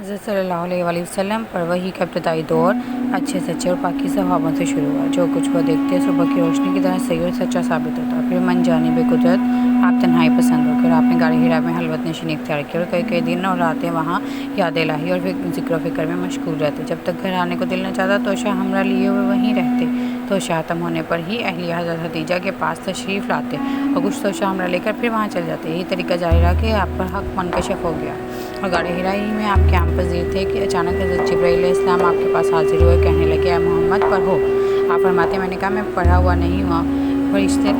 حضرت صلی اللہ علیہ وآلہ وسلم پر وحی کا ابتدائی دور اچھے سچے اور پاکیزہ خوابوں سے شروع ہوا۔ جو کچھ وہ دیکھتے صبح کی روشنی کی طرح صحیح اور سچا ثابت ہوتا۔ پھر من جانب قدرت آپ تنہائی پسند ہو گئے اور آپ نے غار حرا میں خلوت نشینی اختیار کی اور کئی دن اور راتیں وہاں یاد الہی اور ذکر و فکر میں مشغول رہتے۔ جب تک گھر آنے کو دل نہ چاہتا تو شاہ ہمراہ لیے ہوئے وہیں رہتے۔ تو شاہ ختم ہونے پر ہی اہلیہ حضرت خدیجہ کے پاس تشریف لاتے اور کچھ تو شاہ ہمراہ لے کر پھر وہاں چل جاتے۔ یہی طریقہ جاری رہا کہ آپ پر حق منکشف ہو گیا اور غار حرا ہی میں آپ قیام پذیر تھے کہ اچانک حضرت جبرائیل علیہ السلام آپ کے پاس حاضر ہوئے، کہنے لگے اے محمد پڑھو۔ آپ فرماتے ہیں میں نے کہا میں پڑھا ہوا نہیں ہوا۔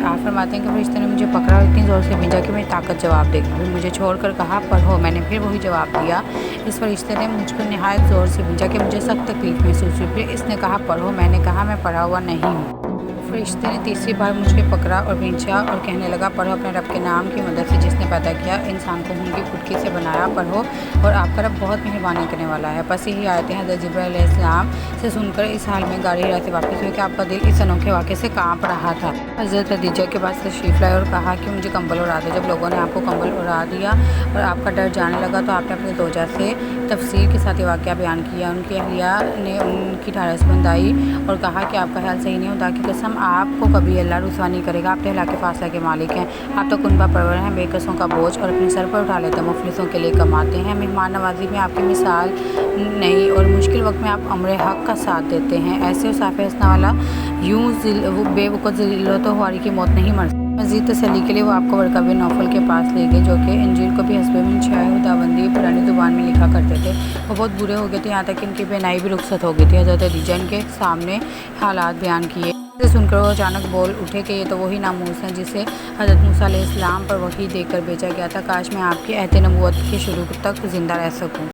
آپ فرماتے ہیں کہ فرشتے نے مجھے پکڑا اور اتنی زور سے بھیجا کہ میری طاقت جواب دے گی، پھر مجھے چھوڑ کر کہا پڑھو۔ میں نے پھر وہی جواب دیا۔ اس فرشتے نے مجھ کو نہایت زور سے بھیجا کہ مجھے سخت تکلیف محسوس ہوئی، پھر اس نے کہا پڑھو۔ میں نے کہا میں پڑھا ہوا نہیں ہوں۔ فرشتے نے تیسری بار مجھ کو پکڑا اور بھیجا اور کہنے لگا پڑھو اپنے رب کے نام کی مدد سے جس نے پیدا کیا، انسان کو خون کی پھٹکی سے بنایا، پڑھو اور آپ کا رب بہت مہربانی کرنے والا ہے۔ بس یہی آیتیں حضرت جبرائیل علیہ السلام سے سن کر اس حال میں غار حرا سے واپس ہوئے کہ آپ کا دل اس انوکھے واقعے سے کانپ رہا تھا۔ حضرت خدیجہ کے پاس تشریف لائے اور کہا کہ مجھے کمبل اڑا دو۔ جب لوگوں نے آپ کو کمبل اڑا دیا اور آپ کا ڈر جانے لگا تو آپ نے اپنی زوجہ سے تفصیل کے ساتھ یہ واقعہ بیان کیا۔ ان کی اہلیہ نے ان کی ڈھارس بندھائی اور کہا کہ آپ کا خیال صحیح نہیں ہوتا کہ قسم آپ کو کبھی اللہ رسوا نہیں کرے گا، آپ تو ہلاک فاصلہ کے مالک ہیں، آپ تو کنبہ پرور ہیں، بے کسوں کا بوجھ اور اپنے سر پر اٹھا لیتے ہیں، مفلسوں کے لیے کماتے ہیں، مہمان نوازی میں آپ کی مثال نہیں اور مشکل وقت میں آپ امر حق کا ساتھ دیتے ہیں۔ ایسے اصحاب حسنہ والا یوں بے وقت ذلت و خواری کی موت نہیں مر سکتا۔ مزید تسلی کے لیے وہ آپ کو ورقہ بن نوفل کے پاس لے گئے جو کہ انجیل کو بھی حسب منشاء خداوندی پرانی زبان میں لکھا کرتے تھے۔ وہ بہت برے ہو گئے تھے، یہاں تک کہ ان کی بینائی بھی رخصت ہو گئی تھی۔ حضرت خدیجہ ان کے سامنے حالات بیان کیے۔ اسے سن کر وہ اچانک بول اٹھے کہ یہ تو وہی ناموس ہیں جسے حضرت موسیٰ علیہ السلام پر وحی دے کر بھیجا گیا تھا، کاش میں آپ کی عہد نبوت کے شروع تک زندہ رہ سکوں۔